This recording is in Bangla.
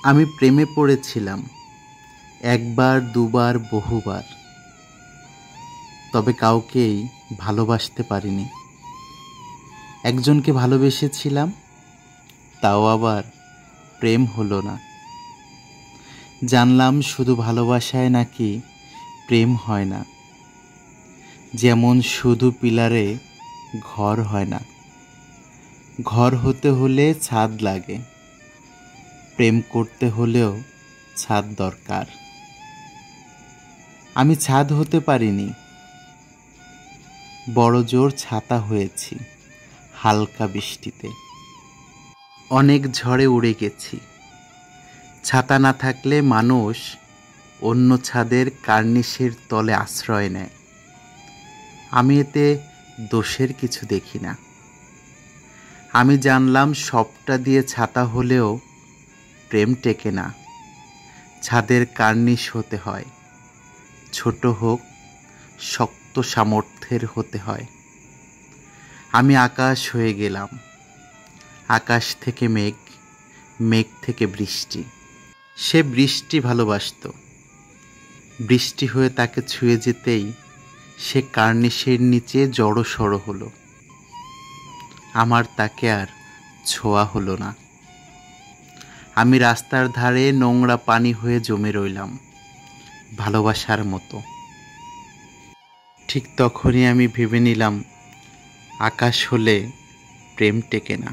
আমি প্রেমে পড়েছিলাম একবার দুবার বহুবার, তবে কাউকেই ভালোবাসতে পারিনি। একজনকে ভালোবেসেছিলাম, তাও আবার প্রেম হলো না। জানলাম শুধু ভালোবাসায় নাকি প্রেম হয় না, যেমন শুধু পিলারে ঘর হয় না, ঘর হতে হলে ছাদ লাগে, প্রেম করতে হলেও ছাদ দরকার। আমি ছাদ হতে পারিনি, বড় জোর ছাতা হয়েছি হালকা বৃষ্টিতে। অনেক ঝড়ে উড়ে গেছি, ছাতা না থাকলে মানুষ অন্য ছাদের কার্নিশের তলে আশ্রয় নেয়। আমি এতে দোষের কিছু দেখি না। আমি জানলাম সবটা দিয়ে ছাতা হলেও প্রেম টেকে না, ছাদের কার্নিশ হতে হয়, ছোট হোক শক্ত সামর্থ্যের হতে হয়। আমি আকাশ হয়ে গেলাম, আকাশ থেকে মেঘ, মেঘ থেকে বৃষ্টি। সে বৃষ্টি ভালোবাসত, বৃষ্টি হয়ে তাকে ছুঁয়ে যেতেই সে কার্নিশের নিচে জড়সড় হলো। আমার তাকে আর ছোঁয়া হলো না। আমি রাস্তার ধারে নোংরা পানি হয়ে জমে রইলাম ভালোবাসার মতো। ঠিক তখনই আমি ভেবে নিলাম আকাশ হলে প্রেম টেকে না।